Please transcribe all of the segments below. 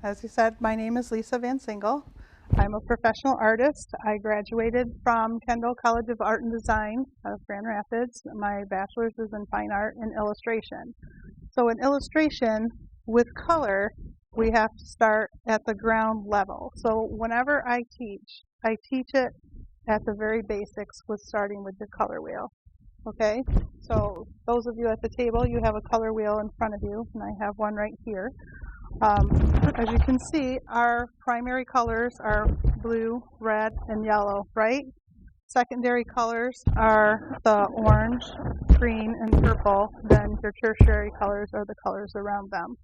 as you said, my name is Lesa VanSingel. I'm a professional artist. I graduated from Kendall College of Art and Design of Grand Rapids. My bachelor's is in fine art and illustration. So in illustration, with color, we have to start at the ground level. So whenever I teach it at the very basics with starting with the color wheel. Okay, so those of you at the table, you have a color wheel in front of you, and I have one right here. As you can see, our primary colors are blue, red, and yellow, right? Secondary colors are the orange, green, and purple. Then your tertiary colors are the colors around them.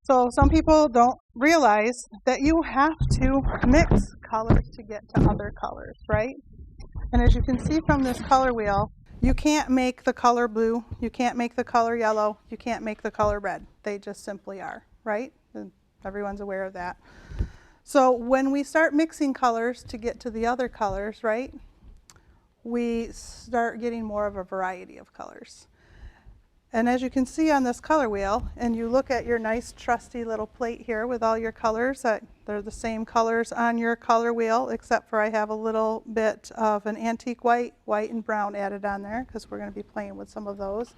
So some people don't realize that you have to mix colors to get to other colors, right? And as you can see from this color wheel, you can't make the color blue, you can't make the color yellow, you can't make the color red. They just simply are, right? And everyone's aware of that. So when we start mixing colors to get to the other colors, right, we start getting more of a variety of colors. And as you can see on this color wheel, and you look at your nice trusty little plate here with all your colors, they're the same colors on your color wheel, except for I have a little bit of an antique white and brown added on there, because we're going to be playing with some of those.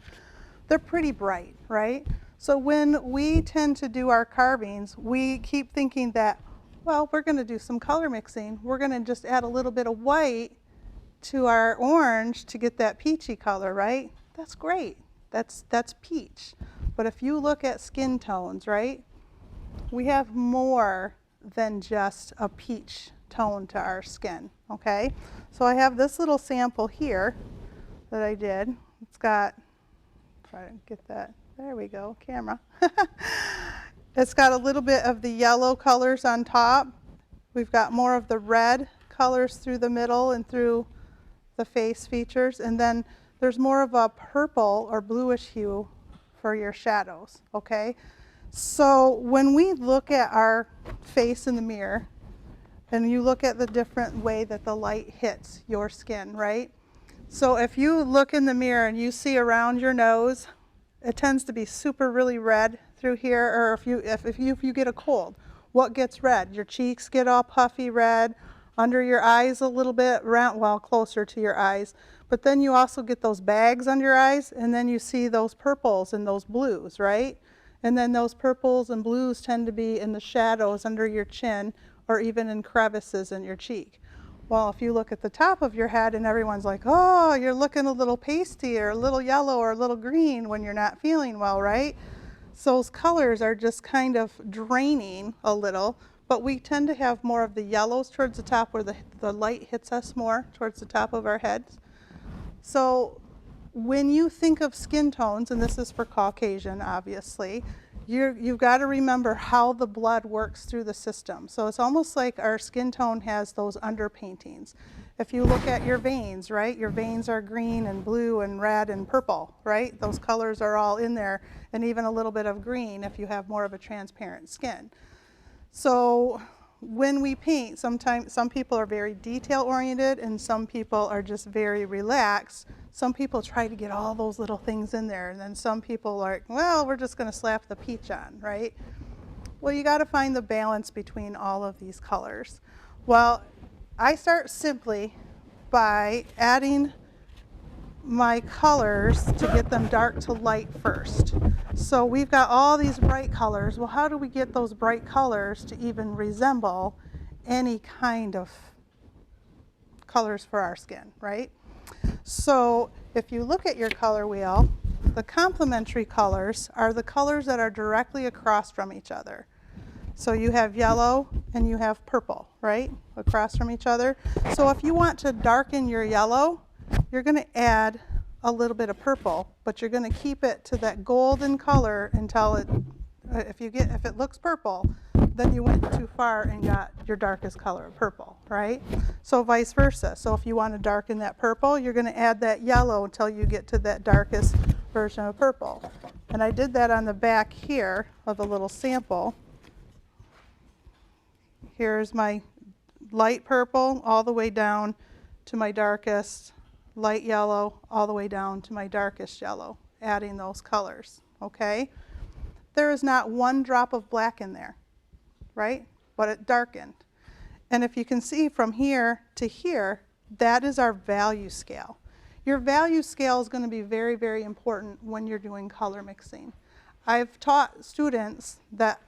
They're pretty bright, right? So when we tend to do our carvings, we keep thinking that, well, we're going to do some color mixing. We're going to just add a little bit of white to our orange to get that peachy color, right? That's great. That's peach. But if you look at skin tones, right, we have more than just a peach tone to our skin, okay? So I have this little sample here that I did. It's got, try to get that, there we go, camera. It's got a little bit of the yellow colors on top. We've got more of the red colors through the middle and through the face features, and then there's more of a purple or bluish hue for your shadows, okay? So when we look at our face in the mirror, and you look at the different way that the light hits your skin, right? So if you look in the mirror and you see around your nose, it tends to be super really red through here, or if you get a cold, what gets red? Your cheeks get all puffy red, under your eyes a little bit, around, well, closer to your eyes. But then you also get those bags under your eyes, and then you see those purples and those blues, right? And then those purples and blues tend to be in the shadows under your chin, or even in crevices in your cheek. Well, if you look at the top of your head and everyone's like, oh, you're looking a little pasty or a little yellow or a little green when you're not feeling well, right? So those colors are just kind of draining a little, but we tend to have more of the yellows towards the top where the light hits us more towards the top of our heads. So when you think of skin tones, and this is for Caucasian, obviously, you've got to remember how the blood works through the system. So it's almost like our skin tone has those underpaintings. If you look at your veins, right, your veins are green and blue and red and purple, right? Those colors are all in there, and even a little bit of green if you have more of a transparent skin. So when we paint, sometimes some people are very detail oriented and some people are just very relaxed. Some people try to get all those little things in there, and then some people are like, well, we're just going to slap the peach on, right? Well, you got to find the balance between all of these colors. Well, I start simply by adding my colors to get them dark to light first. So we've got all these bright colors. Well, how do we get those bright colors to even resemble any kind of colors for our skin, right? So if you look at your color wheel, the complementary colors are the colors that are directly across from each other. So you have yellow and you have purple, right, across from each other. So if you want to darken your yellow, you're going to add a little bit of purple, but you're going to keep it to that golden color until if it looks purple, then you went too far and got your darkest color of purple, right? So vice versa. So if you want to darken that purple, you're going to add that yellow until you get to that darkest version of purple. And I did that on the back here of a little sample. Here's my light purple all the way down to my darkest light yellow, all the way down to my darkest yellow, adding those colors, okay? There is not one drop of black in there. right? But it darkened. And if you can see from here to here, that is our value scale. Your value scale is going to be very, very important when you're doing color mixing. I've taught students that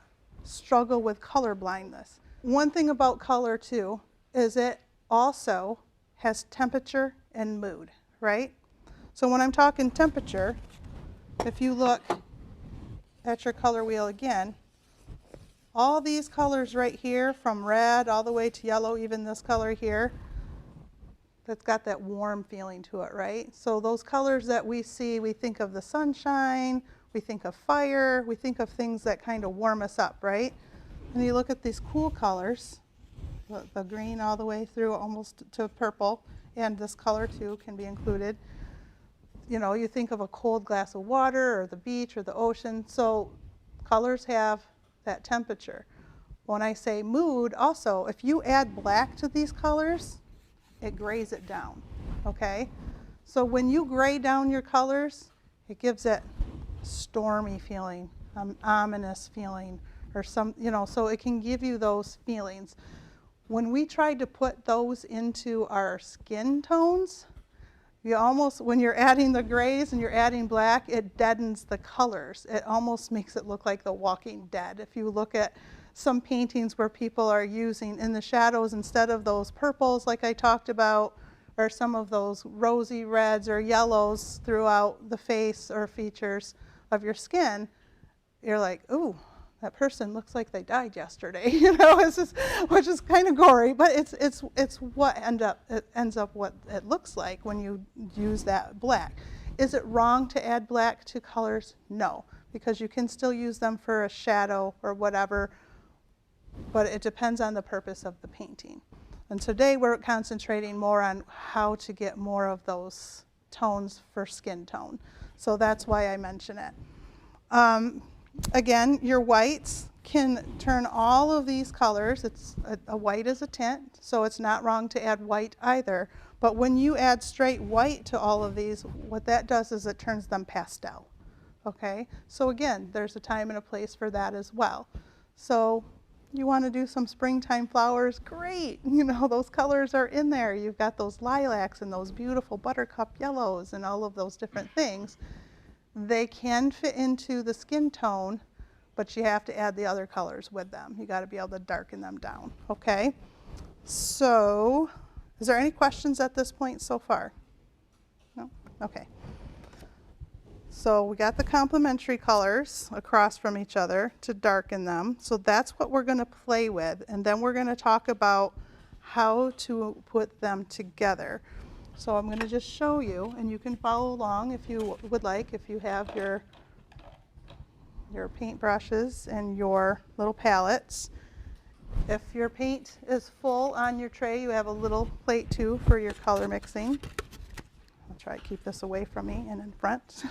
struggle with color blindness. One thing about color too is it also has temperature and mood, right? So when I'm talking temperature, if you look at your color wheel again, all these colors right here, from red all the way to yellow, even this color here, that's got that warm feeling to it, right? So those colors that we see, we think of the sunshine, we think of fire, we think of things that kind of warm us up, right? And you look at these cool colors, the green all the way through almost to purple, and this color too can be included. You know, you think of a cold glass of water or the beach or the ocean. So colors have that temperature. When I say mood, also, if you add black to these colors, it grays it down, okay? So when you gray down your colors, it gives it stormy feeling, ominous feeling, or some, you know, so it can give you those feelings. When we tried to put those into our skin tones, you almost, when you're adding the grays and you're adding black, it deadens the colors. It almost makes it look like The Walking Dead. If you look at some paintings where people are using in the shadows, instead of those purples like I talked about, or some of those rosy reds or yellows throughout the face or features of your skin, you're like, ooh, that person looks like they died yesterday. You know, it's just, which is kind of gory, but it's what ends up what it looks like when you use that black. Is it wrong to add black to colors? No, because you can still use them for a shadow or whatever, but it depends on the purpose of the painting. And today we're concentrating more on how to get more of those tones for skin tone. So that's why I mention it. Again, your whites can turn all of these colors. It's a white is a tint, so it's not wrong to add white either. But when you add straight white to all of these, what that does is it turns them pastel. Okay? So again, there's a time and a place for that as well. So you want to do some springtime flowers, great. You know, those colors are in there. You've got those lilacs and those beautiful buttercup yellows and all of those different things. They can fit into the skin tone, but you have to add the other colors with them. You got to be able to darken them down, okay? So, is there any questions at this point so far? No? Okay. So we got the complementary colors across from each other to darken them. So that's what we're going to play with, and then we're going to talk about how to put them together. So I'm going to just show you, and you can follow along if you would like, if you have your paint brushes and your little palettes. If your paint is full on your tray, you have a little plate too for your color mixing. I'll try to keep this away from me and in front.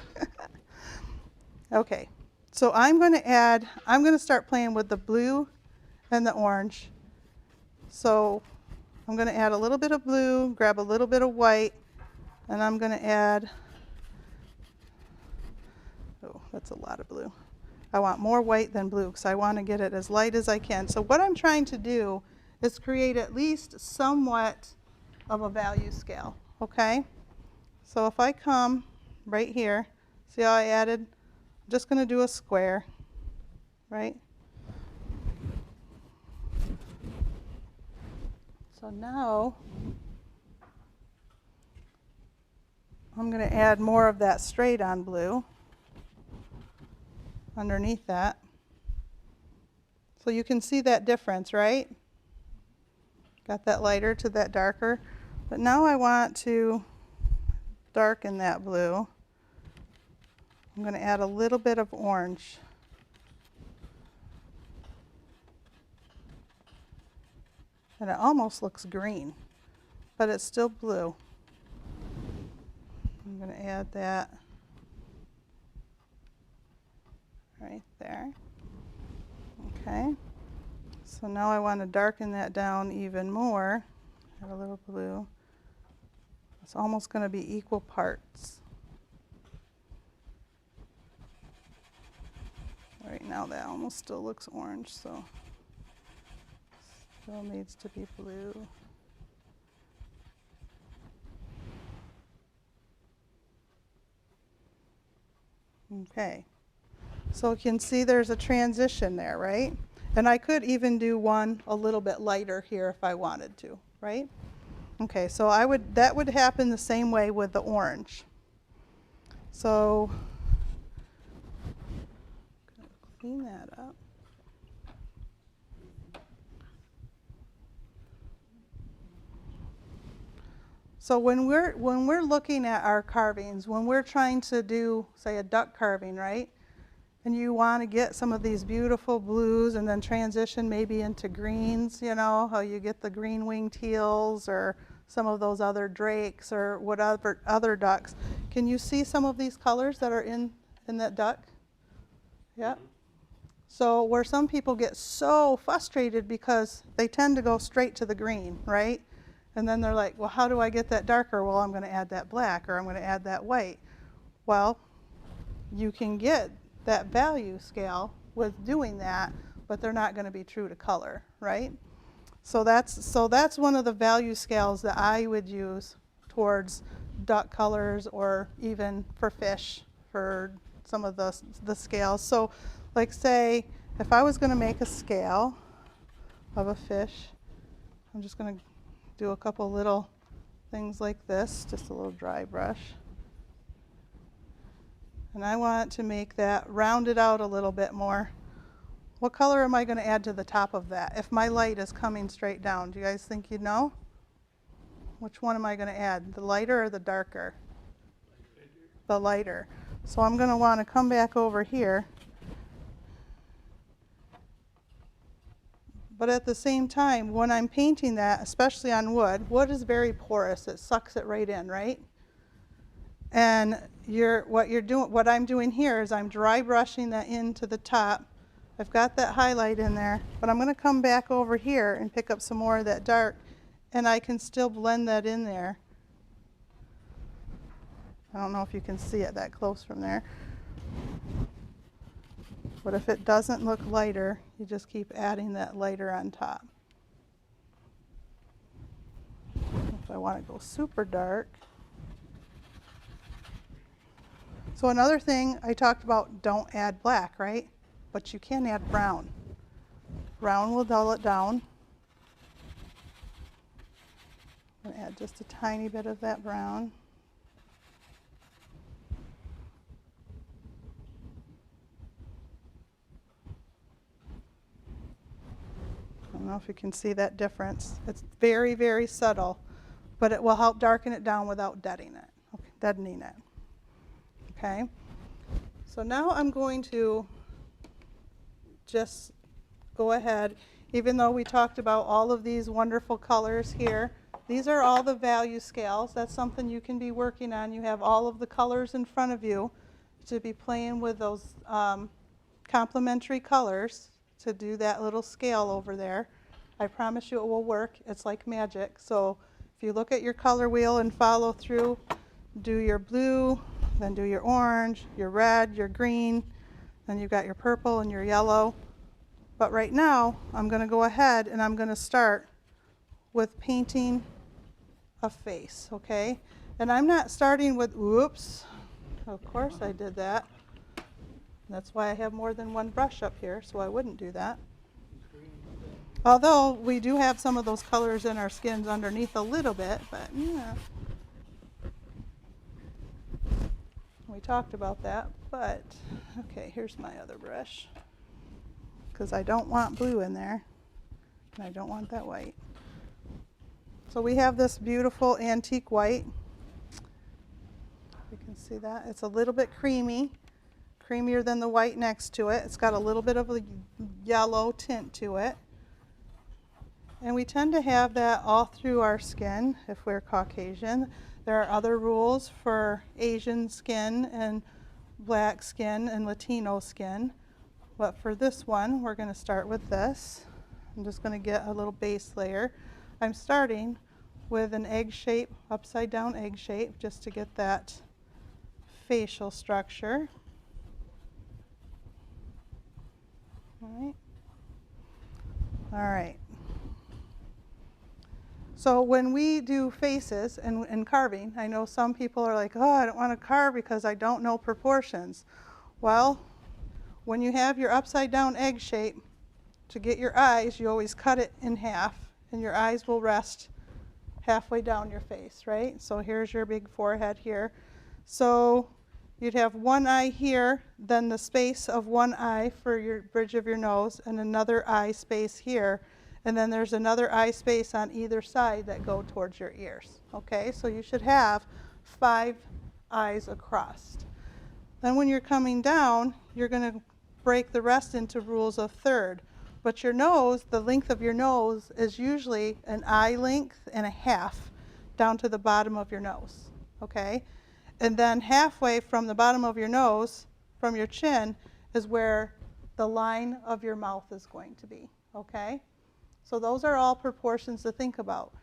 Okay, so I'm going to start playing with the blue and the orange. So I'm going to add a little bit of blue, grab a little bit of white, and I'm going to add, oh, that's a lot of blue. I want more white than blue because I want to get it as light as I can. So what I'm trying to do is create at least somewhat of a value scale, okay? So if I come right here, see how I added? I'm just going to do a square, right? So now I'm going to add more of that straight on blue underneath that. So you can see that difference, right? Got that lighter to that darker. But now I want to darken that blue. I'm going to add a little bit of orange. And it almost looks green, but it's still blue. I'm going to add that right there. Okay. So now I want to darken that down even more. Add a little blue. It's almost going to be equal parts. Right now that almost still looks orange, so Still needs to be blue. Okay. So you can see there's a transition there, right? And I could even do one a little bit lighter here if I wanted to, right? Okay, so that would happen the same way with the orange. So clean that up. So when we're looking at our carvings, when we're trying to do, say, a duck carving, right? And you want to get some of these beautiful blues and then transition maybe into greens, you know, how you get the green winged teals or some of those other drakes or whatever other ducks. Can you see some of these colors that are in that duck? Yeah. So where some people get so frustrated because they tend to go straight to the green, right? And then they're like, well, how do I get that darker? Well, I'm going to add that black or I'm going to add that white. Well, you can get that value scale with doing that, but they're not going to be true to color, right? So that's one of the value scales that I would use towards duck colors or even for fish for some of the scales. So like say if I was going to make a scale of a fish, I'm just going to do a couple little things like this, just a little dry brush. And I want to make that rounded out a little bit more. What color am I going to add to the top of that? If my light is coming straight down, do you guys think you'd know? Which one am I going to add, the lighter or the darker? The lighter. So I'm going to want to come back over here. But at the same time, when I'm painting that, especially on wood, wood is very porous. It sucks it right in, right? And what I'm doing here is I'm dry brushing that into the top. I've got that highlight in there, but I'm going to come back over here and pick up some more of that dark, and I can still blend that in there. I don't know if you can see it that close from there. But if it doesn't look lighter, you just keep adding that lighter on top. If I want to go super dark. So another thing I talked about, don't add black, right? But you can add brown. Brown will dull it down. I'm going to add just a tiny bit of that brown. I don't know if you can see that difference. It's very, very subtle, but it will help darken it down without deadening it. Okay? So now I'm going to just go ahead, even though we talked about all of these wonderful colors here, these are all the value scales. That's something you can be working on. You have all of the colors in front of you to be playing with those complementary colors to do that little scale over there. I promise you it will work. It's like magic. So if you look at your color wheel and follow through, do your blue, then do your orange, your red, your green, then you've got your purple and your yellow. But right now, I'm going to go ahead and I'm going to start with painting a face, okay? And I'm not starting with, whoops, of course I did that. That's why I have more than one brush up here, so I wouldn't do that. Although we do have some of those colors in our skins underneath a little bit, but yeah. We talked about that, but okay, here's my other brush. Because I don't want blue in there, and I don't want that white. So we have this beautiful antique white. You can see that. It's a little bit creamy, creamier than the white next to it. It's got a little bit of a yellow tint to it. And we tend to have that all through our skin if we're Caucasian. There are other rules for Asian skin and black skin and Latino skin. But for this one, we're going to start with this. I'm just going to get a little base layer. I'm starting with an egg shape, upside down egg shape, just to get that facial structure. All right. All right. So when we do faces and carving, I know some people are like, oh, I don't want to carve because I don't know proportions. Well, when you have your upside down egg shape, to get your eyes, you always cut it in half, and your eyes will rest halfway down your face, right? So here's your big forehead here. So you'd have one eye here, then the space of one eye for your bridge of your nose, and another eye space here. And then there's another eye space on either side that go towards your ears. Okay, so you should have 5 eyes across. Then when you're coming down, you're going to break the rest into rules of third. But your nose, the length of your nose is usually an eye length and a half down to the bottom of your nose. Okay? And then halfway from the bottom of your nose, from your chin, is where the line of your mouth is going to be. Okay? So those are all proportions to think about.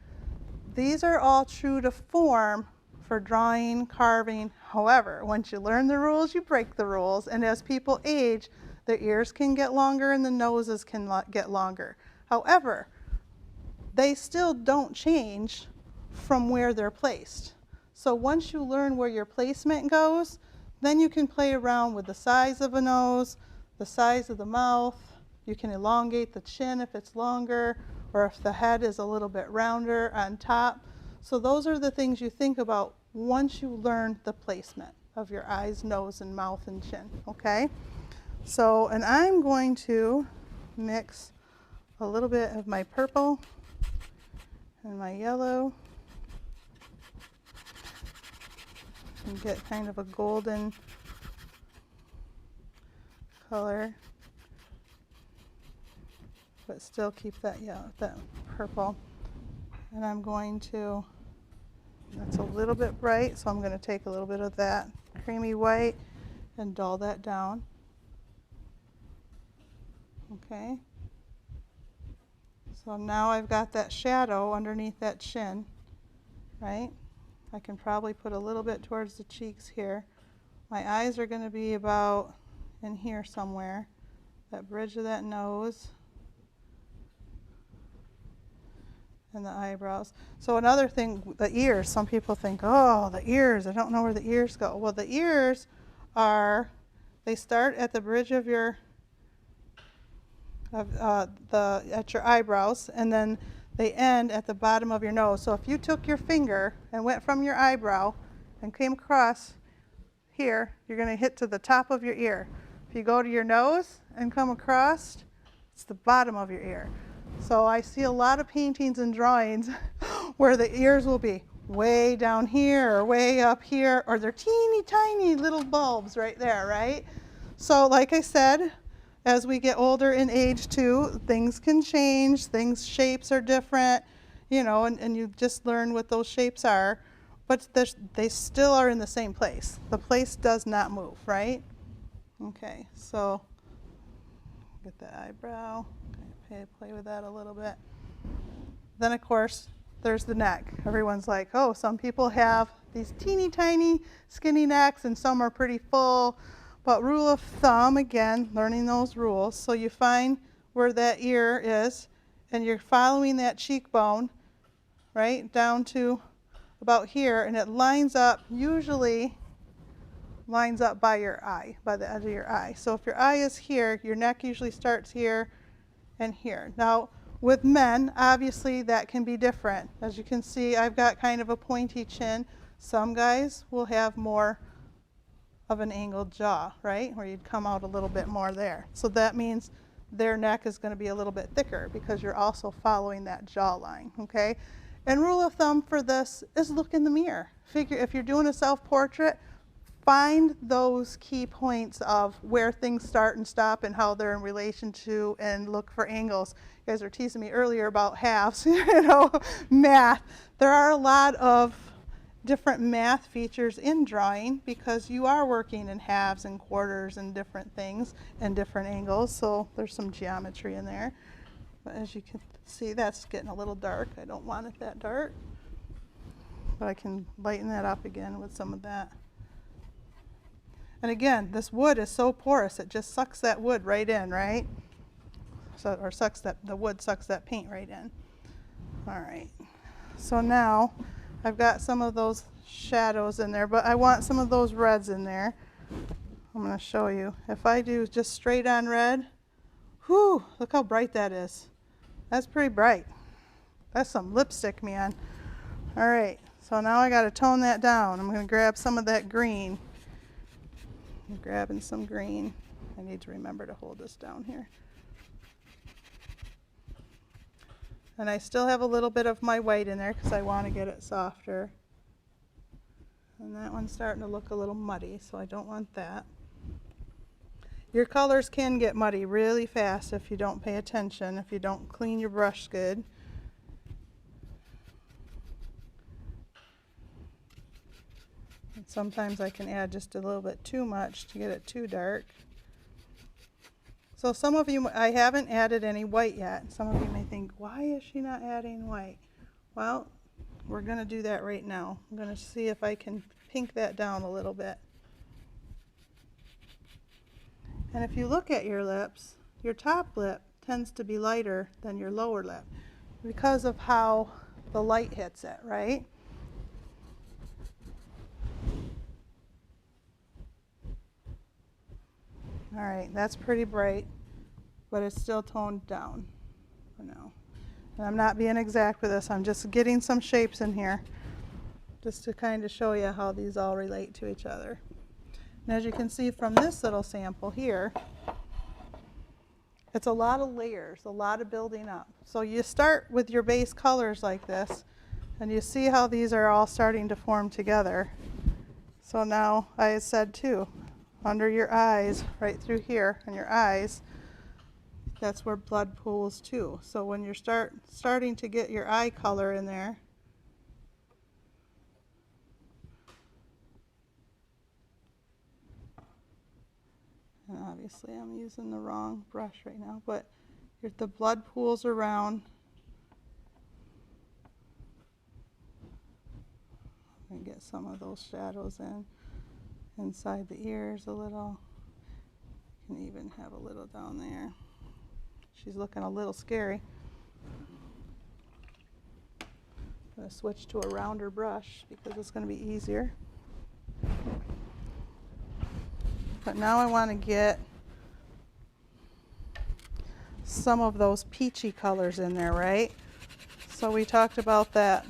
These are all true to form for drawing, carving. However, once you learn the rules, you break the rules. And as people age, the ears can get longer and the noses can get longer. However, they still don't change from where they're placed. So once you learn where your placement goes, then you can play around with the size of a nose, the size of the mouth. You can elongate the chin if it's longer, or if the head is a little bit rounder on top. So those are the things you think about once you learn the placement of your eyes, nose, and mouth and chin. Okay? So, and I'm going to mix a little bit of my purple and my yellow and get kind of a golden color, but still keep that yellow, that purple. And I'm going to, that's a little bit bright, so I'm going to take a little bit of that creamy white and dull that down. Okay, so now I've got that shadow underneath that chin, right? I can probably put a little bit towards the cheeks here. My eyes are going to be about in here somewhere, that bridge of that nose, and the eyebrows. So another thing, the ears, some people think, oh, the ears, I don't know where the ears go. Well, the ears are, they start at the bridge of your at your eyebrows, and then they end at the bottom of your nose. So if you took your finger and went from your eyebrow and came across here, you're going to hit to the top of your ear. If you go to your nose and come across, it's the bottom of your ear. So I see a lot of paintings and drawings where the ears will be way down here or way up here, or they're teeny tiny little bulbs right there, right? So like I said, as we get older in age too, things can change, shapes are different, you know, and you just learn what those shapes are, but they still are in the same place. The place does not move, right? Okay, so get the eyebrow, okay, play with that a little bit. Then of course, there's the neck. Everyone's like, oh, some people have these teeny tiny skinny necks and some are pretty full. But rule of thumb, again, learning those rules. So you find where that ear is, and you're following that cheekbone, right, down to about here, and it lines up, usually lines up by your eye, by the edge of your eye. So if your eye is here, your neck usually starts here and here. Now, with men, obviously that can be different. As you can see, I've got kind of a pointy chin. Some guys will have more of an angled jaw, right, where you'd come out a little bit more there. So that means their neck is going to be a little bit thicker because you're also following that jawline, okay? And rule of thumb for this is look in the mirror. Figure if you're doing a self-portrait, find those key points of where things start and stop and how they're in relation to, and look for angles. You guys were teasing me earlier about halves, you know, math. There are a lot of different math features in drawing because you are working in halves and quarters and different things and different angles, so there's some geometry in there. But as you can see, that's getting a little dark. I don't want it that dark, but I can lighten that up again with some of that. And again, this wood is so porous, it just sucks that wood right in, right? So, or sucks that, the wood sucks that paint right in. All right. So now I've got some of those shadows in there, but I want some of those reds in there. I'm going to show you. If I do just straight on red, whew, look how bright that is. That's pretty bright. That's some lipstick, man. All right, so now I got to tone that down. I'm going to grab some of that green. I'm grabbing some green. I need to remember to hold this down here. And I still have a little bit of my white in there because I want to get it softer. And that one's starting to look a little muddy, so I don't want that. Your colors can get muddy really fast if you don't pay attention, if you don't clean your brush good. And sometimes I can add just a little bit too much to get it too dark. So some of you, I haven't added any white yet. Some of you may think, why is she not adding white? Well, we're going to do that right now. I'm going to see if I can pink that down a little bit. And if you look at your lips, your top lip tends to be lighter than your lower lip because of how the light hits it, right? All right, that's pretty bright, but it's still toned down for now. And I'm not being exact with this, I'm just getting some shapes in here just to kind of show you how these all relate to each other. And as you can see from this little sample here, it's a lot of layers, a lot of building up. So you start with your base colors like this, and you see how these are all starting to form together. So now I said too, under your eyes, right through here, in your eyes, that's where blood pools too. So when you're starting to get your eye color in there, and obviously I'm using the wrong brush right now, but if the blood pools around, and get some of those shadows in inside the ears a little. You can even have a little down there. She's looking a little scary. I'm going to switch to a rounder brush because it's going to be easier. But now I want to get some of those peachy colors in there, right? So we talked about that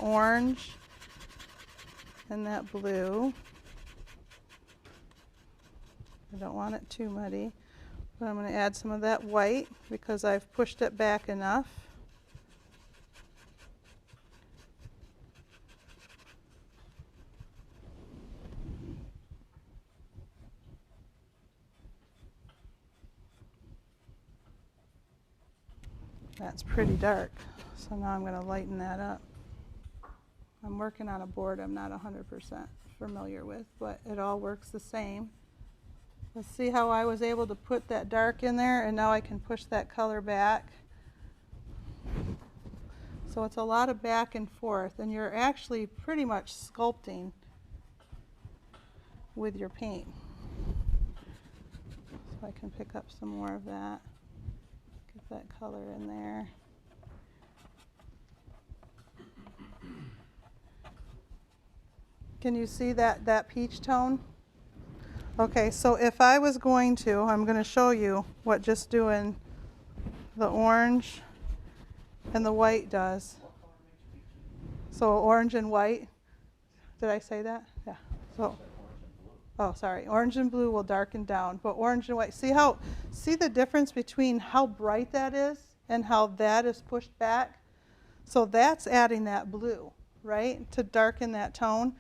orange and that blue. I don't want it too muddy, but I'm going to add some of that white because I've pushed it back enough. That's pretty dark, so now I'm going to lighten that up. I'm working on a board I'm not 100% familiar with, but it all works the same. Let's see how I was able to put that dark in there, and now I can push that color back. So it's a lot of back and forth, and you're actually pretty much sculpting with your paint. So I can pick up some more of that, get that color in there. Can you see that peach tone? Okay, so if I was going to, I'm going to show you what just doing the orange and the white does. So orange and white, did I say that? Yeah. So, oh, sorry. Orange and blue will darken down, but orange and white, see the difference between how bright that is and how that is pushed back? So that's adding that blue, right, to darken that tone.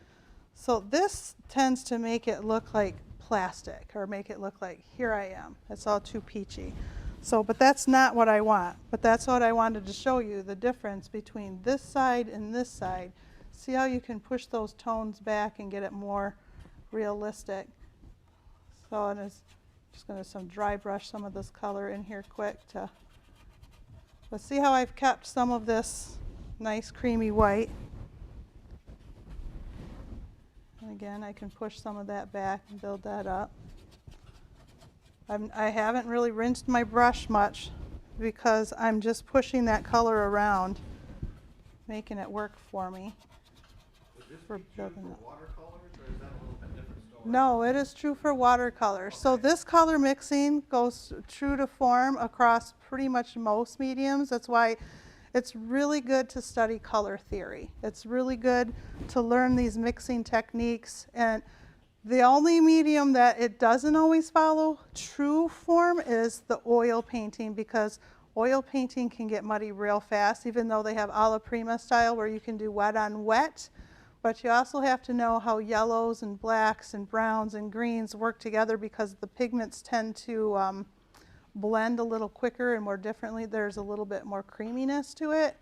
So this tends to make it look like plastic, or make it look like, here I am. It's all too peachy. So, but that's not what I want. But that's what I wanted to show you, the difference between this side and this side. See how you can push those tones back and get it more realistic. So I'm just going to some dry brush some of this color in here quick to, but see how I've kept some of this nice creamy white. And again, I can push some of that back and build that up. I haven't really rinsed my brush much because I'm just pushing that color around making it work for me. Would this For be true building for it. watercolors, or is that a little bit different story? No, it is true for watercolor. So Okay. this color mixing goes true to form across pretty much most mediums. That's why it's really good to study color theory. It's really good to learn these mixing techniques. And the only medium that it doesn't always follow true form is the oil painting, because oil painting can get muddy real fast, even though they have alla prima style where you can do wet on wet. But you also have to know how yellows and blacks and browns and greens work together, because the pigments tend to blend a little quicker and more differently. There's a little bit more creaminess to it.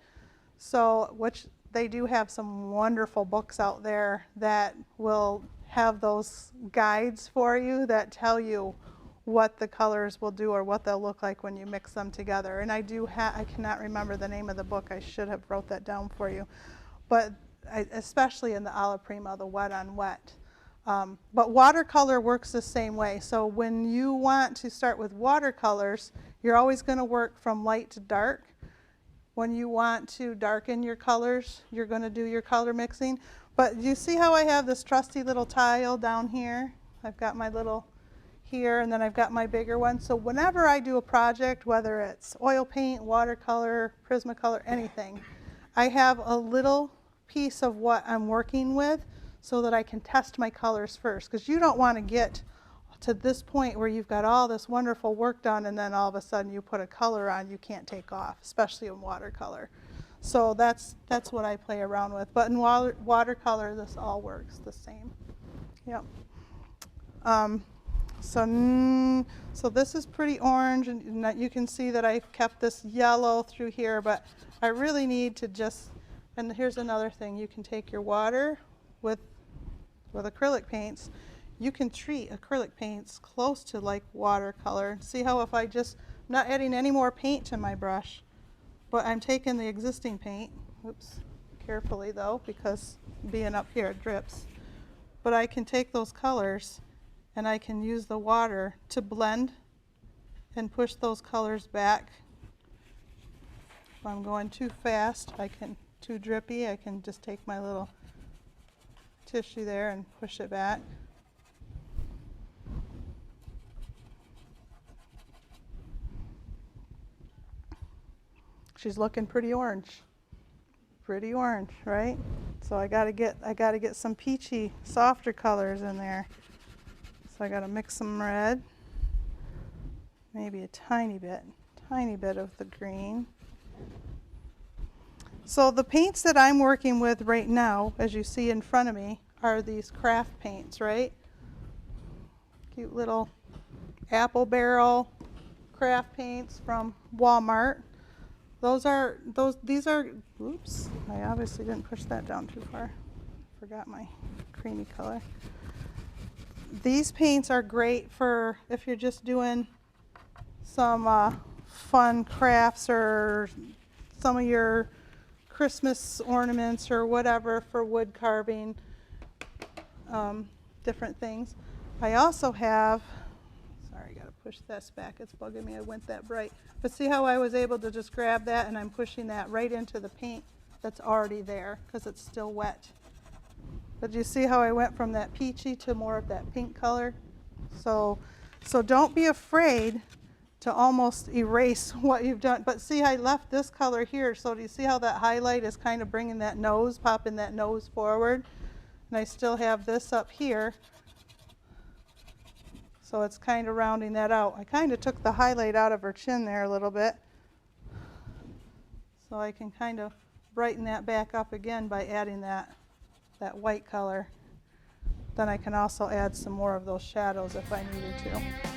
So, which they do have some wonderful books out there that will have those guides for you that tell you what the colors will do or what they'll look like when you mix them together. And I cannot remember the name of the book. I should have wrote that down for you. But especially in the alla prima, the wet on wet. But watercolor works the same way. So when you want to start with watercolors, you're always going to work from light to dark. When you want to darken your colors, you're going to do your color mixing. But you see how I have this trusty little tile down here? I've got my little here, and then I've got my bigger one. So whenever I do a project, whether it's oil paint, watercolor, Prismacolor, anything, I have a little piece of what I'm working with so that I can test my colors first. Because you don't want to get to this point where you've got all this wonderful work done and then all of a sudden you put a color on you can't take off, especially in watercolor. So that's what I play around with. But in watercolor, this all works the same. Yep. So this is pretty orange, and you can see that I've kept this yellow through here, but I really need to just, and here's another thing, you can take your water with acrylic paints. You can treat acrylic paints close to like watercolor. See how if I'm not adding any more paint to my brush, but I'm taking the existing paint, oops, carefully though, because being up here it drips. But I can take those colors and I can use the water to blend and push those colors back. If I'm going too fast, too drippy, I can just take my little tissue there and push it back. She's looking pretty orange, right? So I gotta get some peachy, softer colors in there. So I gotta mix some red, maybe a tiny bit of the green. So the paints that I'm working with right now, as you see in front of me, are these craft paints, right? Cute little apple barrel craft paints from Walmart. These are, oops, I obviously didn't push that down too far. Forgot my creamy color. These paints are great for if you're just doing some fun crafts or some of your Christmas ornaments or whatever for wood carving, different things. I also have, sorry, I gotta push this back, it's bugging me, I went that bright. But see how I was able to just grab that and I'm pushing that right into the paint that's already there because it's still wet. But you see how I went from that peachy to more of that pink color? So don't be afraid to almost erase what you've done. But see, I left this color here, so do you see how that highlight is kind of bringing that nose, popping that nose forward? And I still have this up here. So it's kind of rounding that out. I kind of took the highlight out of her chin there a little bit. So I can kind of brighten that back up again by adding that white color. Then I can also add some more of those shadows if I needed to.